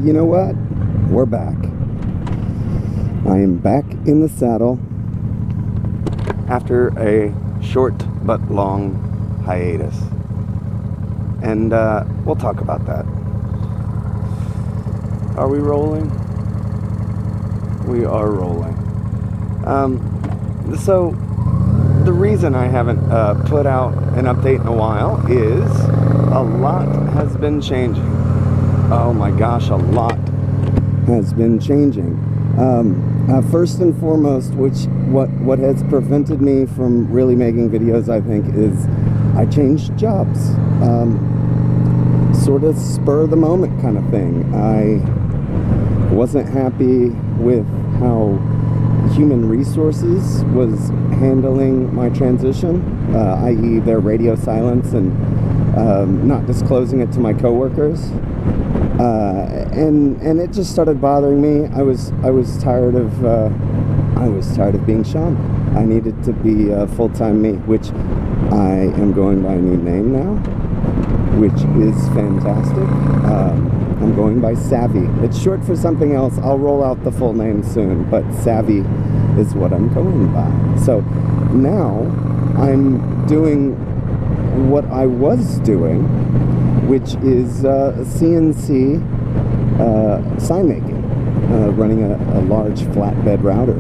you know what? We're back. I am back in the saddle after a short but long hiatus. And we'll talk about that. Are we rolling? We are rolling. So the reason I haven't put out an update in a while is a lot has been changing. Oh my gosh, a lot has been changing. First and foremost, what has prevented me from really making videos, I think, is I changed jobs. Sort of spur of the moment kind of thing. I wasn't happy with how human resources was handling my transition, i.e. their radio silence and not disclosing it to my coworkers. And it just started bothering me. I was tired of being Sean. I needed to be full-time me, which I am going by a new name now, which is fantastic. I'm going by Savvy. It's short for something else. I'll roll out the full name soon, but Savvy is what I'm going by. So now I'm doing what I was doing, which is CNC sign making, running a large flatbed router,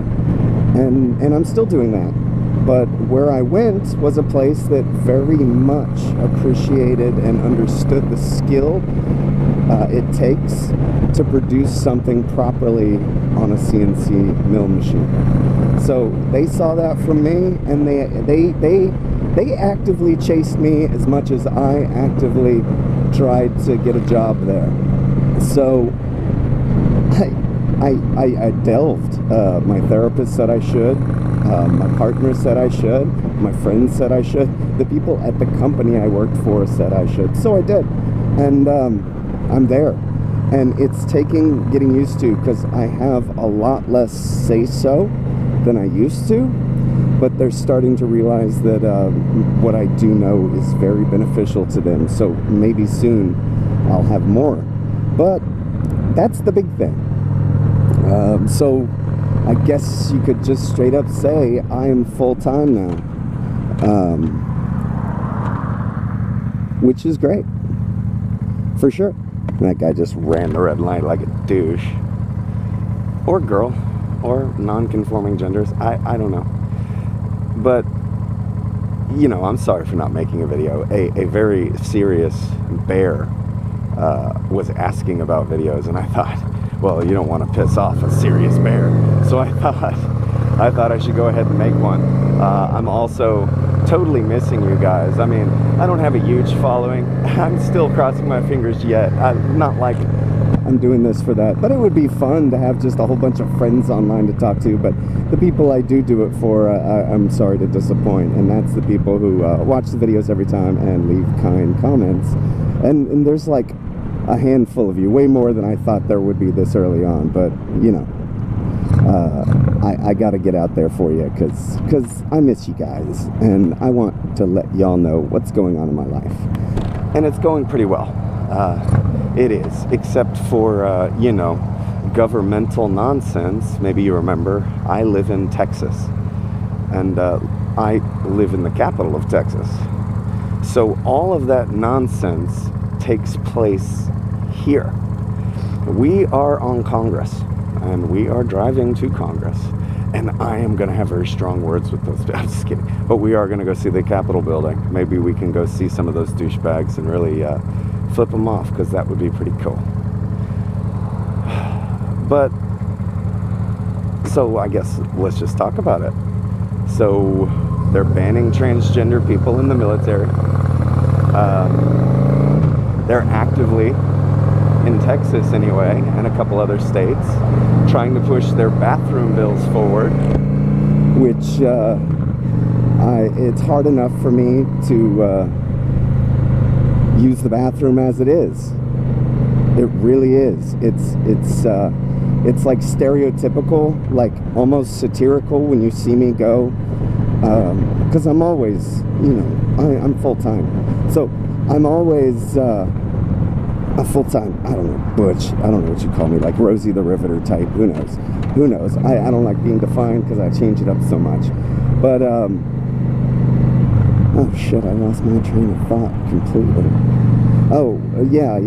and I'm still doing that. But where I went was a place that very much appreciated and understood the skill it takes to produce something properly on a CNC mill machine. So they saw that from me, and they actively chased me as much as I actively tried to get a job there. So I delved. My therapist said I should. My partner said I should. My friends said I should. The people at the company I worked for said I should. So I did. And I'm there. And it's taking getting used to, because I have a lot less say-so than I used to. But they're starting to realize that what I do know is very beneficial to them. So maybe soon I'll have more. But that's the big thing. So I guess you could just straight up say I am full-time now, which is great, for sure. That guy just ran the red light like a douche, or girl, or non-conforming genders. I don't know, but you know, I'm sorry for not making a video. A very serious bear was asking about videos, and I thought, well, you don't want to piss off a serious bear, so I thought I should go ahead and make one. I'm also totally missing you guys. I mean, I don't have a huge following. I'm still crossing my fingers yet. Not like I'm doing this for that, but it would be fun to have just a whole bunch of friends online to talk to. But the people I do it for, I'm sorry to disappoint, and that's the people who watch the videos every time and leave kind comments. And there's like a handful of you, way more than I thought there would be this early on, but you know, I gotta get out there for you, because I miss you guys, and I want to let y'all know what's going on in my life. And it's going pretty well. It is, except for, you know, governmental nonsense. Maybe you remember, I live in Texas, and I live in the capital of Texas. So all of that nonsense takes place here. We are on Congress, and we are driving to Congress, and I am going to have very strong words with those. I'm just kidding. But we are going to go see the Capitol building. Maybe we can go see some of those douchebags and really flip them off, because that would be pretty cool. But so I guess let's just talk about it. So they're banning transgender people in the military. They're actively, in Texas anyway, and a couple other states, trying to push their bathroom bills forward, which it's hard enough for me to use the bathroom as it is. It really is. It's like stereotypical, like almost satirical when you see me go, because I'm always, you know, I'm full-time, so I'm always a full-time, I don't know, butch, I don't know what you call me, like Rosie the Riveter type, who knows? Who knows? I don't like being defined because I change it up so much. But, oh shit, I lost my train of thought completely. Oh, yeah,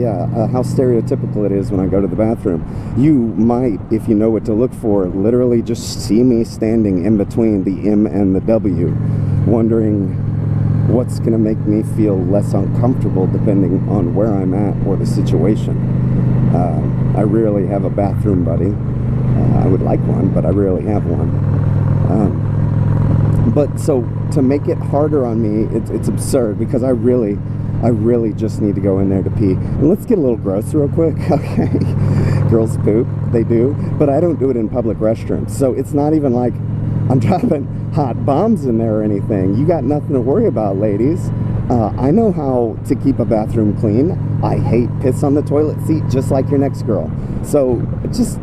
how stereotypical it is when I go to the bathroom. You might, if you know what to look for, literally just see me standing in between the M and the W, wondering what's going to make me feel less uncomfortable depending on where I'm at or the situation. I rarely have a bathroom buddy. I would like one, but I rarely have one. But so to make it harder on me, it's absurd, because I really just need to go in there to pee. And let's get a little gross real quick, okay? Girls poop, they do, but I don't do it in public restrooms. So it's not even like I'm dropping hot bombs in there or anything. You got nothing to worry about, ladies. I know how to keep a bathroom clean. I hate piss on the toilet seat, just like your next girl. So just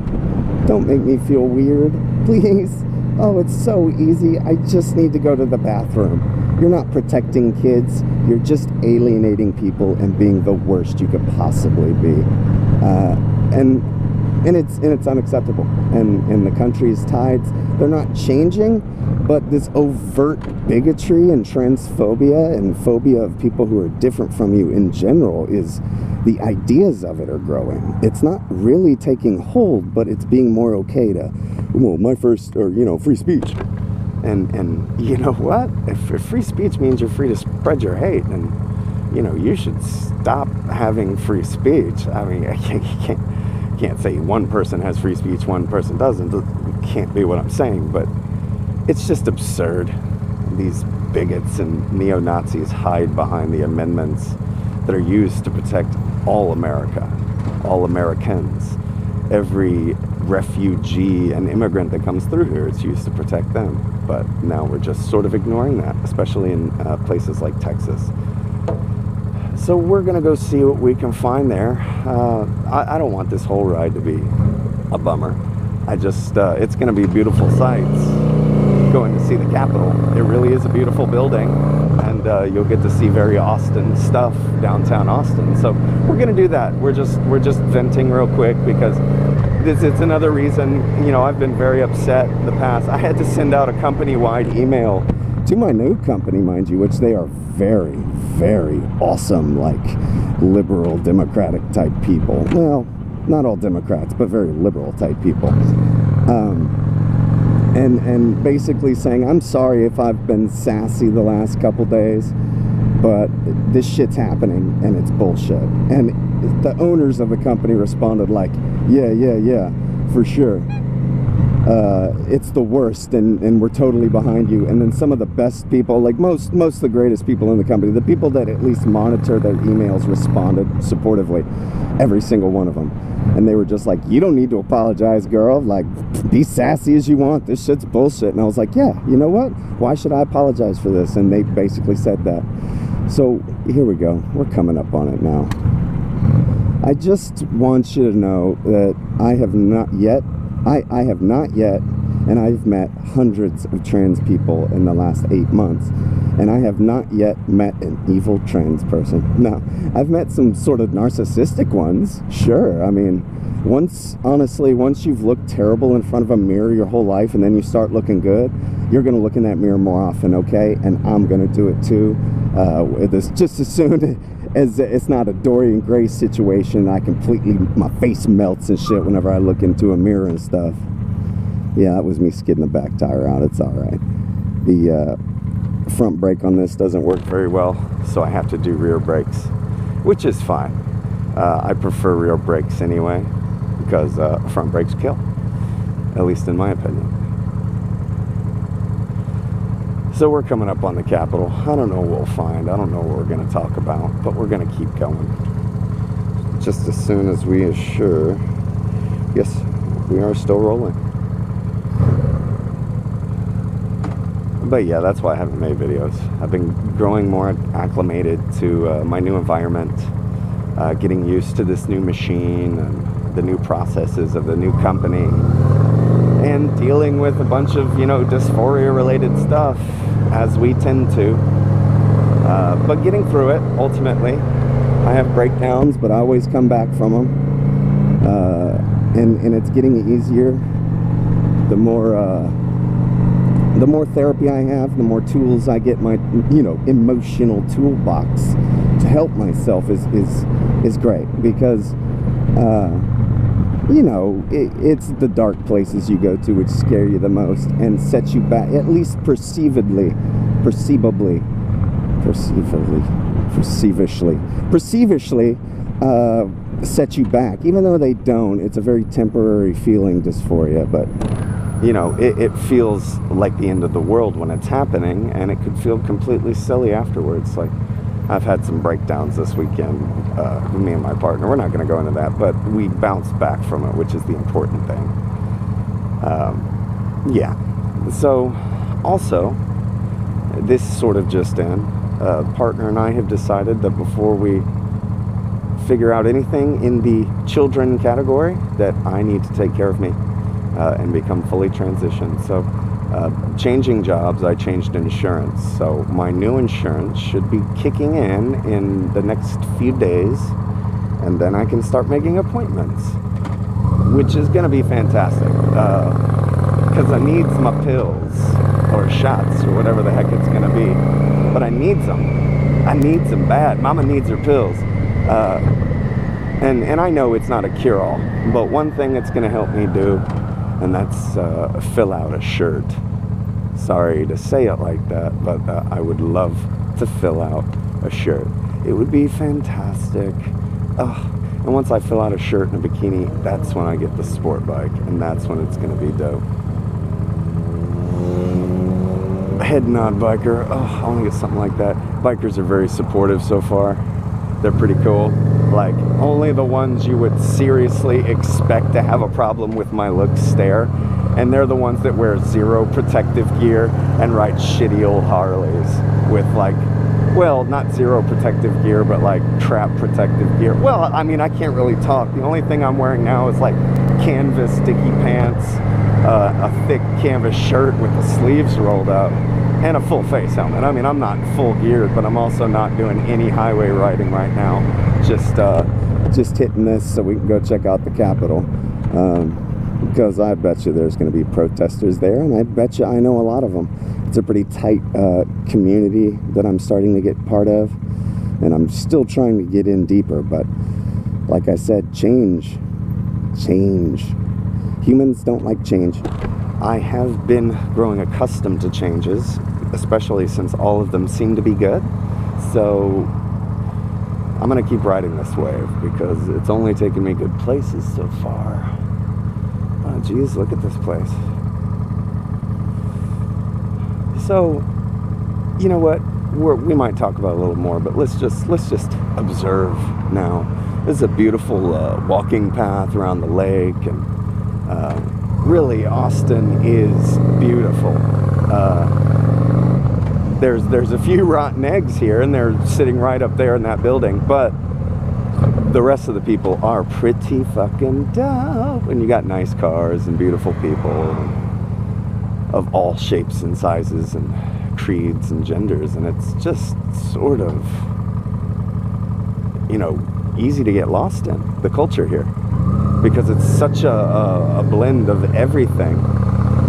don't make me feel weird, please. Oh, it's so easy. I just need to go to the bathroom. You're not protecting kids. You're just alienating people and being the worst you could possibly be. And it's unacceptable. And the country's tides, they're not changing, but this overt bigotry and transphobia and phobia of people who are different from you in general is, the ideas of it are growing. It's not really taking hold, but it's being more okay to, well, my first, or, you know, free speech. And you know what? If free speech means you're free to spread your hate, then, you know, you should stop having free speech. I mean, you can't say one person has free speech, one person doesn't. It can't be what I'm saying, but it's just absurd. These bigots and neo-Nazis hide behind the amendments that are used to protect all America, all Americans. Every refugee and immigrant that comes through here, it's used to protect them. But now we're just sort of ignoring that, especially in places like Texas. So we're going to go see what we can find there. I don't want this whole ride to be a bummer. It's going to be beautiful sights. Going to see the Capitol. It really is a beautiful building, and you'll get to see very Austin stuff, downtown Austin. So we're going to do that. We're just venting real quick, because it's another reason, you know, I've been very upset in the past. I had to send out a company-wide email to my new company, mind you, which they are very, very awesome, like liberal democratic type people. Well, not all Democrats, but very liberal type people. And basically saying, I'm sorry if I've been sassy the last couple days, but this shit's happening and it's bullshit. And the owners of the company responded like, yeah, for sure. It's the worst, and we're totally behind you. And then some of the best people, like most of the greatest people in the company, the people that at least monitor their emails, responded supportively, every single one of them. And they were just like, you don't need to apologize, girl. Like, be sassy as you want. This shit's bullshit. And I was like, yeah, you know what? Why should I apologize for this? And they basically said that. So here we go. We're coming up on it now. I just want you to know that I have not yet, and I've met hundreds of trans people in the last 8 months, and I have not yet met an evil trans person. No, I've met some sort of narcissistic ones, sure. I mean, once you've looked terrible in front of a mirror your whole life, and then you start looking good, you're going to look in that mirror more often, okay? And I'm going to do it too. Just as soon as it's not a Dorian Gray situation, my face melts and shit whenever I look into a mirror and stuff. Yeah, that was me skidding the back tire out. It's all right. The front brake on this doesn't work very well, so I have to do rear brakes, which is fine. I prefer rear brakes anyway, because front brakes kill, at least in my opinion. So we're coming up on the Capitol. I don't know what we'll find. I don't know what we're going to talk about, but we're going to keep going. Just as soon as we assure, yes, we are still rolling. But yeah, that's why I haven't made videos. I've been growing more acclimated to my new environment, getting used to this new machine and the new processes of the new company, and dealing with a bunch of, you know, dysphoria-related stuff, as we tend to. But getting through it, ultimately. I have breakdowns, but I always come back from them. And it's getting easier. The more therapy I have, the more tools I get, my emotional toolbox to help myself is great, because it's the dark places you go to which scare you the most and set you back, at least perceivably, set you back. Even though they don't, it's a very temporary feeling dysphoria, but it feels like the end of the world when it's happening, and it could feel completely silly afterwards. Like, I've had some breakdowns this weekend, me and my partner. We're not going to go into that, but we bounced back from it, which is the important thing. Yeah. So, also, this sort of just in, partner and I have decided that before we figure out anything in the children category, that I need to take care of me and become fully transitioned. So, changing jobs, I changed insurance. So my new insurance should be kicking in the next few days, and then I can start making appointments, which is going to be fantastic, because I need my pills or shots or whatever the heck it's going to be, but I need them bad. Mama needs her pills, and I know it's not a cure-all, but one thing it's going to help me do, and that's fill out a shirt. Sorry to say it like that, but I would love to fill out a shirt. It would be fantastic. And once I fill out a shirt and a bikini, that's when I get the sport bike, and that's when it's going to be dope. Head nod, biker. I want to get something like that. Bikers are very supportive so far. They're pretty cool. Like, only the ones you would seriously expect to have a problem with my looks stare, and they're the ones that wear zero protective gear and ride shitty old Harleys with, like, well, not zero protective gear, but like trap protective gear. Well, I mean, I can't really talk. The only thing I'm wearing now is like canvas sticky pants, a thick canvas shirt with the sleeves rolled up, and a full face helmet. I mean, I'm not full geared, but I'm also not doing any highway riding right now. Just hitting this so we can go check out the Capitol. Because I bet you there's going to be protesters there, and I bet you I know a lot of them. It's a pretty tight community that I'm starting to get part of, and I'm still trying to get in deeper, but like I said, change. Humans don't like change. I have been growing accustomed to changes, especially since all of them seem to be good, so I'm going to keep riding this wave because it's only taken me good places so far. Oh, geez, look at this place. So, you know what? We might talk about it a little more, but let's just observe now. This is a beautiful walking path around the lake, and really, Austin is beautiful. There's a few rotten eggs here, and they're sitting right up there in that building, but the rest of the people are pretty fucking dope. And you got nice cars and beautiful people of all shapes and sizes and creeds and genders, and it's just sort of, easy to get lost in the culture here, because it's such a blend of everything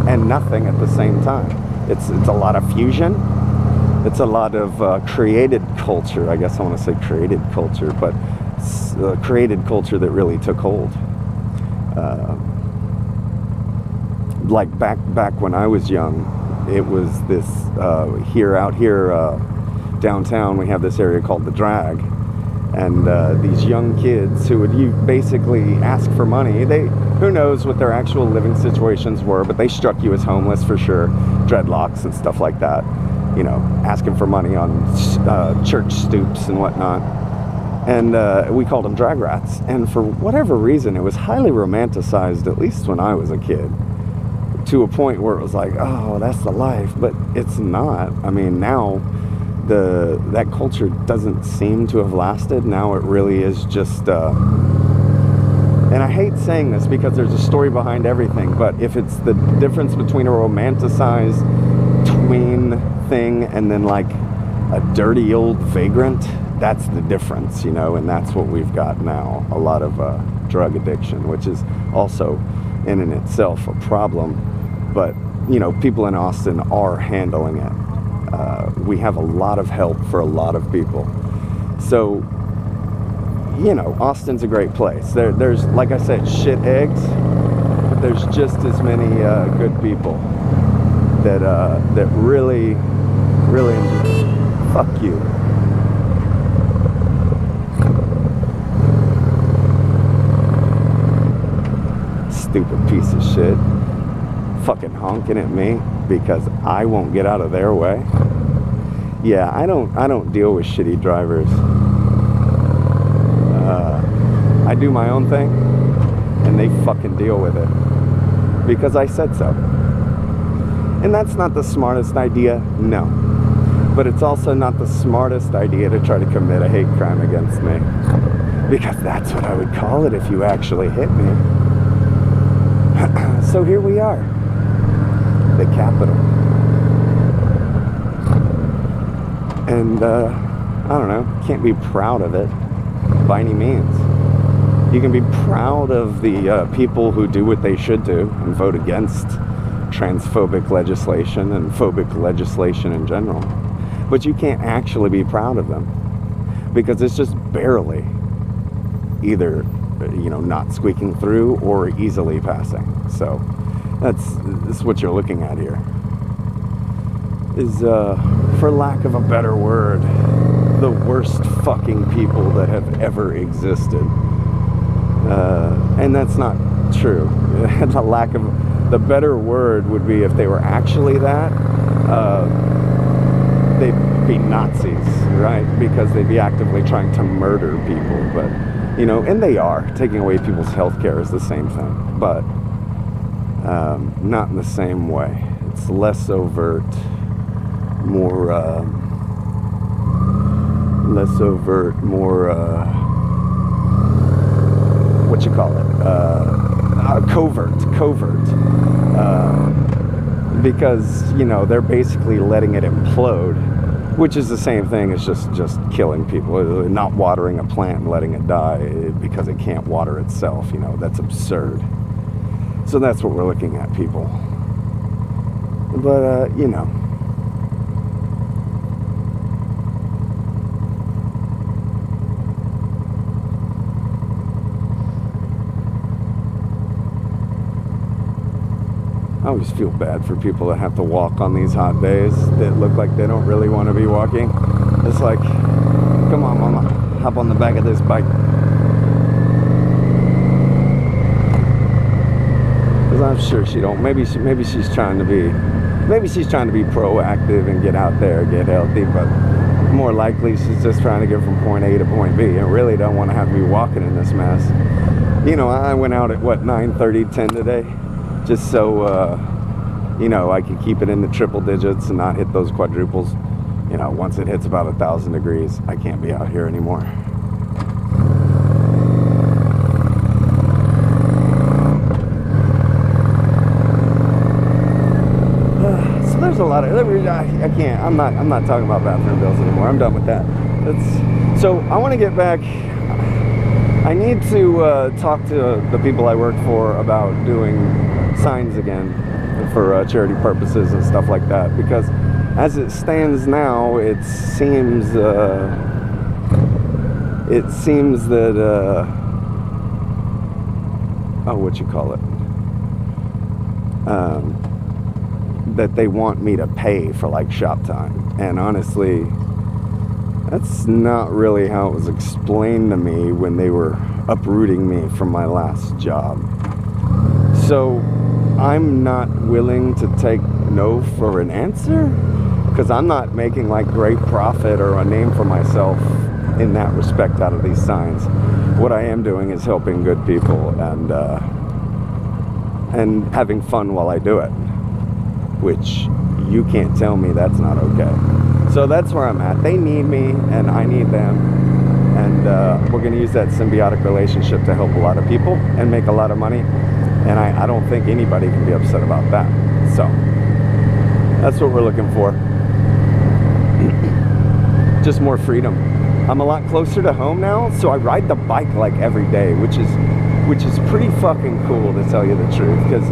and nothing at the same time. It's a lot of fusion. It's a lot of created culture. I guess I want to say created culture, but created culture that really took hold. Like back when I was young, it was this out here downtown. We have this area called the Drag, and these young kids who would basically ask for money. Who knows what their actual living situations were, but they struck you as homeless for sure, dreadlocks and stuff like that. Asking for money on church stoops and whatnot. And we called them drag rats. And for whatever reason, it was highly romanticized, at least when I was a kid, to a point where it was like, oh, that's the life. But it's not. I mean, now that culture doesn't seem to have lasted. Now it really is just... and I hate saying this because there's a story behind everything, but if it's the difference between a romanticized tween thing and then like a dirty old vagrant, that's the difference, you know, and that's what we've got now. A lot of drug addiction, which is also in and itself a problem. But, you know, people in Austin are handling it. We have a lot of help for a lot of people. So, you know, Austin's a great place. There's, like I said, shit eggs, but there's just as many good people that really fuck you. Stupid piece of shit. Fucking honking at me because I won't get out of their way. Yeah, I don't deal with shitty drivers. I do my own thing, and they fucking deal with it because I said so. And that's not the smartest idea, no. But it's also not the smartest idea to try to commit a hate crime against me, because that's what I would call it if you actually hit me. So here we are, the Capitol. And, I don't know, can't be proud of it by any means. You can be proud of the people who do what they should do and vote against transphobic legislation and phobic legislation in general. But you can't actually be proud of them because it's just barely either, you know, not squeaking through or easily passing. So that's what you're looking at here. Is, for lack of a better word, the worst fucking people that have ever existed. And that's not true. The better word would be if they were actually that, they'd be Nazis, right? Because they'd be actively trying to murder people. But, you know, and they are. Taking away people's health care is the same thing. But not in the same way. It's less overt, more what you call it, covert, because, you know, they're basically letting it implode, which is the same thing as just killing people, not watering a plant and letting it die because it can't water itself. You know, that's absurd. So that's what we're looking at, people. But you know, I always feel bad for people that have to walk on these hot days that look like they don't really want to be walking. It's like, come on, mama, hop on the back of this bike. Because I'm sure she don't. Maybe she's trying to be proactive and get out there, get healthy. But more likely, she's just trying to get from point A to point B and really don't want to have to be walking in this mess. You know, I went out at what, 9:30, 10 today. Just so, you know, I can keep it in the triple digits and not hit those quadruples. You know, once it hits about 1,000 degrees, I can't be out here anymore. So there's a lot of, I can't, I'm not talking about bathroom bills anymore. I'm done with that. So I want to get back. I need to talk to the people I work for about doing signs again for charity purposes and stuff like that, because as it stands now, it seems that that they want me to pay for like shop time, and honestly, that's not really how it was explained to me when they were uprooting me from my last job. So I'm not willing to take no for an answer, because I'm not making like great profit or a name for myself in that respect out of these signs. What I am doing is helping good people and having fun while I do it, which you can't tell me that's not okay. So that's where I'm at. They need me and I need them, and we're going to use that symbiotic relationship to help a lot of people and make a lot of money. And I don't think anybody can be upset about that. So that's what we're looking for. Just more freedom. I'm a lot closer to home now, so I ride the bike like every day, which is pretty fucking cool, to tell you the truth, because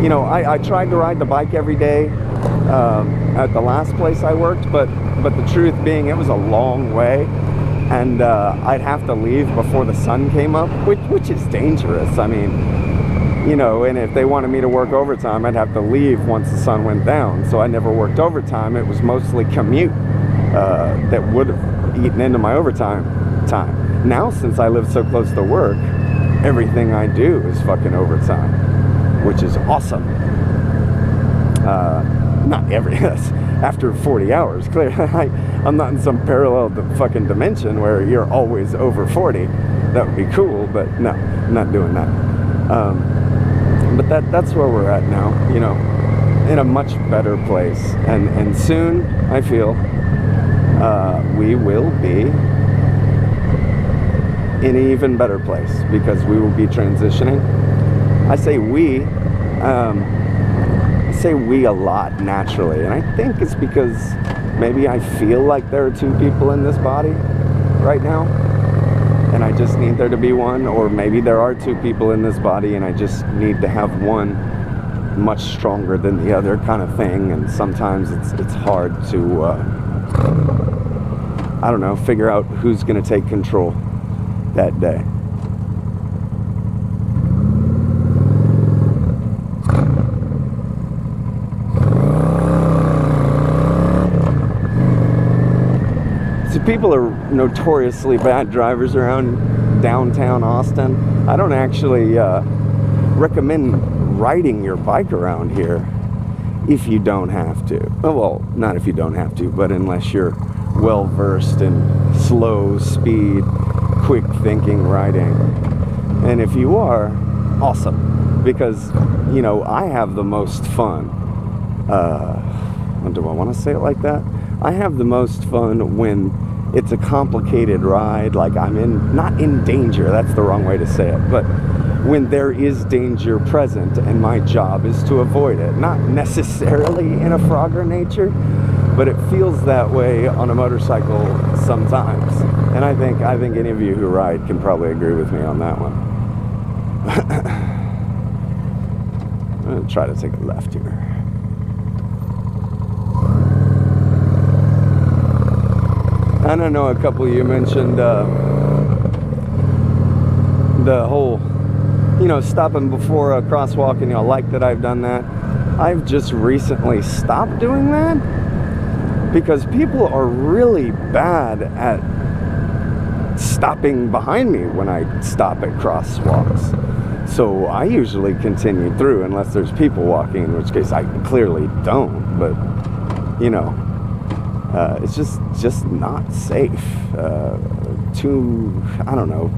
you know, I tried to ride the bike every day at the last place I worked, but the truth being, it was a long way, and I'd have to leave before the sun came up, which is dangerous. I mean, you know, and if they wanted me to work overtime, I'd have to leave once the sun went down. So I never worked overtime. It was mostly commute that would have eaten into my overtime time. Now, since I live so close to work, everything I do is fucking overtime, which is awesome. Not every, after 40 hours, clearly. I'm not in some parallel fucking dimension where you're always over 40. That would be cool, but no, I'm not doing that. But that's where we're at now, you know, in a much better place. And soon, I feel, we will be in an even better place, because we will be transitioning. I say we a lot naturally, and I think it's because maybe I feel like there are two people in this body right now, and I just need there to be one, or maybe there are two people in this body and I just need to have one much stronger than the other, kind of thing. And sometimes it's hard to I don't know, figure out who's going to take control that day. People are notoriously bad drivers around downtown Austin. I don't actually recommend riding your bike around here if you don't have to. Well, not if you don't have to, but unless you're well versed in slow speed, quick thinking riding. And if you are, awesome, because, you know, I have the most fun. Do I want to say it like that? I have the most fun when it's a complicated ride, like I'm not in danger, that's the wrong way to say it, but when there is danger present and my job is to avoid it. Not necessarily in a Frogger nature, but it feels that way on a motorcycle sometimes. And I think any of you who ride can probably agree with me on that one. I'm going to try to take a left here. I don't know, a couple of you mentioned the whole, you know, stopping before a crosswalk, and y'all like that I've done that. I've just recently stopped doing that because people are really bad at stopping behind me when I stop at crosswalks. So I usually continue through unless there's people walking, in which case I clearly don't, but, you know. It's just not safe. I don't know,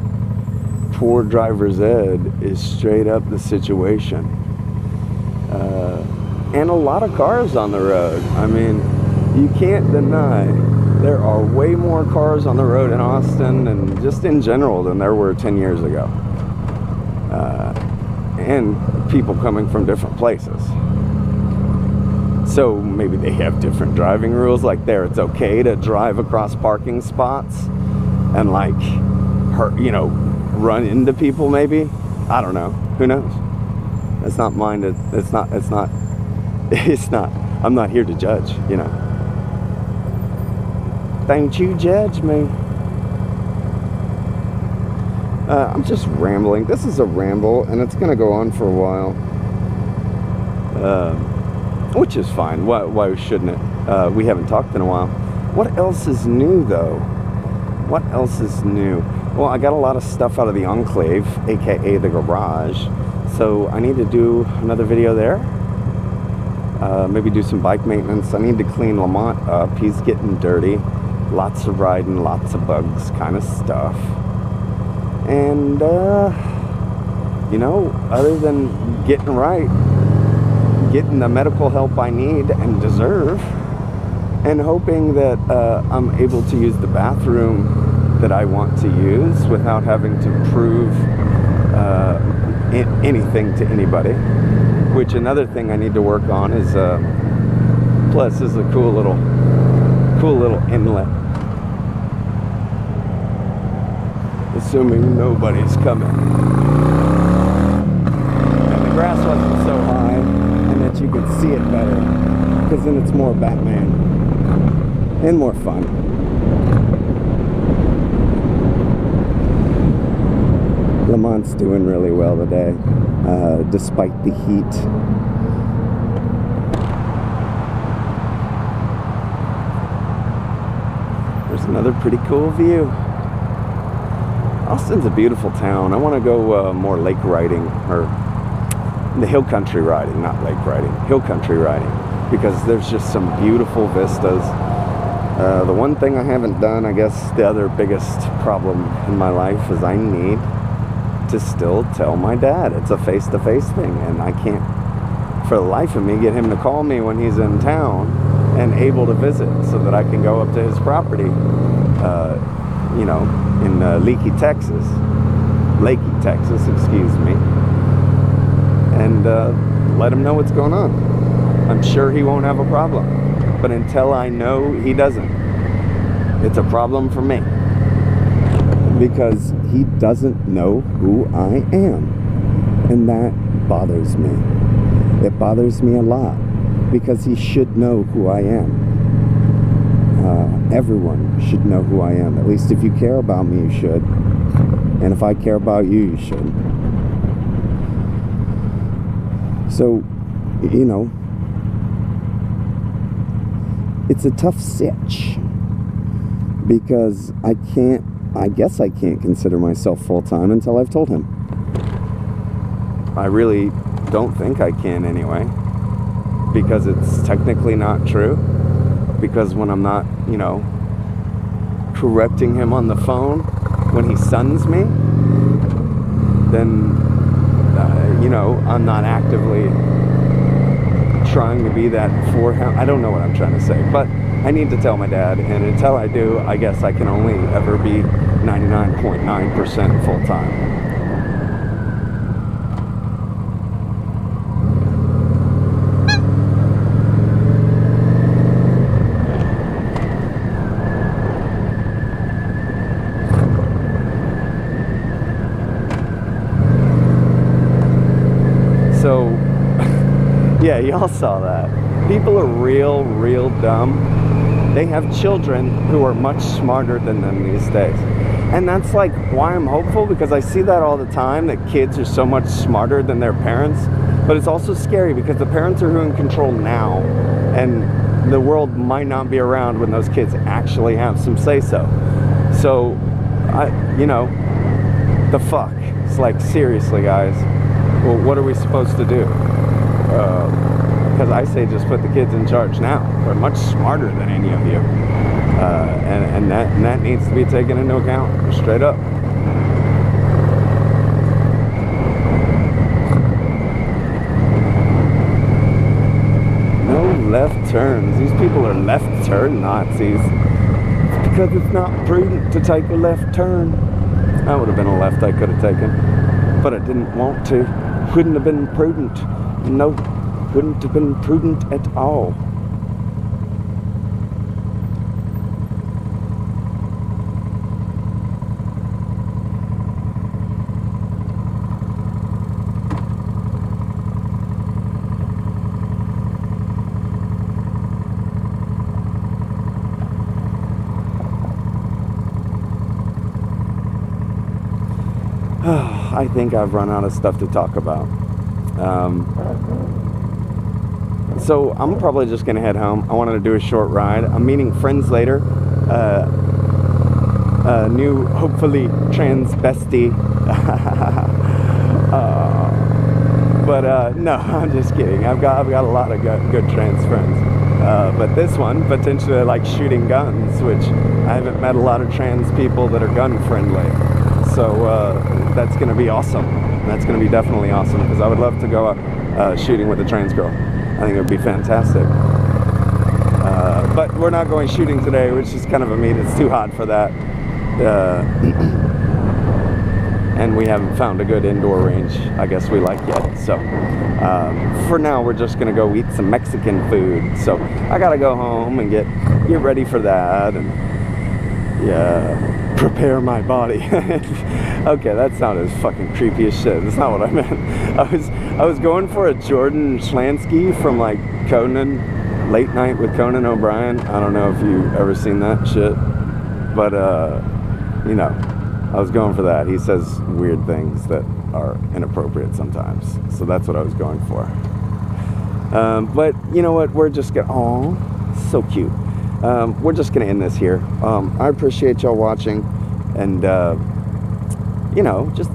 poor driver's ed is straight up the situation. And a lot of cars on the road. I mean, you can't deny there are way more cars on the road in Austin and just in general than there were 10 years ago. And people coming from different places. So maybe they have different driving rules. Like there, it's okay to drive across parking spots and like hurt, you know, run into people maybe. I don't know. Who knows? It's not mine to, it's not, I'm not here to judge, you know. Don't you judge me. I'm just rambling. This is a ramble and it's gonna go on for a while. Which is fine. Why shouldn't it? We haven't talked in a while. What else is new, though? What else is new? Well, I got a lot of stuff out of the Enclave, aka the garage. So I need to do another video there. Maybe do some bike maintenance. I need to clean Lamont up. He's getting dirty. Lots of riding, lots of bugs kind of stuff. And, you know, other than getting right, getting the medical help I need and deserve, and hoping that I'm able to use the bathroom that I want to use without having to prove anything to anybody. Which another thing I need to work on is, plus this is a cool little inlet. assuming nobody's coming. And the grass wasn't so high, and that you could see it better, because then it's more Batman and more fun. Lamont's doing really well today, despite the heat. There's another pretty cool view. Austin's a beautiful town. I want to go more lake riding, or the hill country riding, not lake riding, hill country riding, because there's just some beautiful vistas. The one thing I haven't done, I guess the other biggest problem in my life, is I need to still tell my dad. It's a face-to-face thing, and I can't for the life of me get him to call me when he's in town and able to visit, so that I can go up to his property, you know, in Lakey, Texas, excuse me, and let him know what's going on. I'm sure he won't have a problem, but until I know he doesn't, it's a problem for me, because he doesn't know who I am, and that bothers me. It bothers me a lot, because he should know who I am. Everyone should know who I am. At least if you care about me, you should. And if I care about you, you should. So, you know, it's a tough sitch, because I guess I can't consider myself full-time until I've told him. I really don't think I can anyway, because it's technically not true. Because when I'm not, you know, correcting him on the phone when he suns me, then, you know, I'm not actively trying to be that for him. I don't know what I'm trying to say, but I need to tell my dad, and until I do, I guess I can only ever be 99.9% full-time. So, yeah, y'all saw that. People are real dumb. They have children who are much smarter than them these days. And that's like why I'm hopeful, because I see that all the time, that kids are so much smarter than their parents. But it's also scary, because the parents are who are in control now, and the world might not be around when those kids actually have some say-so. So, you know, the fuck? It's like, seriously, guys. Well, what are we supposed to do? Because I say just put the kids in charge now. They're much smarter than any of you. And that needs to be taken into account, straight up. No left turns. These people are left turn Nazis. It's because it's not prudent to take a left turn. That would have been a left I could have taken, but I didn't want to. Couldn't have been prudent. No, couldn't have been prudent at all. I think I've run out of stuff to talk about. So I'm probably just going to head home. I wanted to do a short ride. I'm meeting friends later. New, hopefully, trans bestie. No, I'm just kidding. I've got a lot of good trans friends. But this one, potentially like shooting guns, which I haven't met a lot of trans people that are gun friendly. So that's going to be awesome. That's going to be definitely awesome, because I would love to go shooting with a trans girl. I think it would be fantastic. But we're not going shooting today, which is kind of a meet. It's too hot for that. And we haven't found a good indoor range, I guess we like yet. So for now, we're just going to go eat some Mexican food. So I got to go home and get ready for that. And yeah. prepare my body. Okay, that sounded fucking creepy as shit. That's not what I meant. I was going for a Jordan Schlansky from like Conan, Late Night with Conan O'Brien. I don't know if you've ever seen that shit, but you know, I was going for that. He says weird things that are inappropriate sometimes, so that's what I was going for. But you know what? We're just gonna. Aw, so cute. We're just gonna end this here. I appreciate y'all watching, and you know, just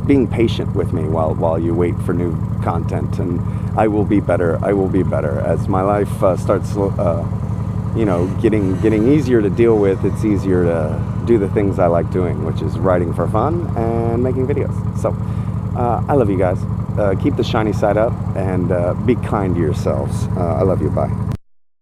being patient with me while you wait for new content. And I will be better. I will be better as my life starts, you know, getting easier to deal with. It's easier to do the things I like doing, which is writing for fun and making videos. So I love you guys. Keep the shiny side up and be kind to yourselves. I love you. Bye.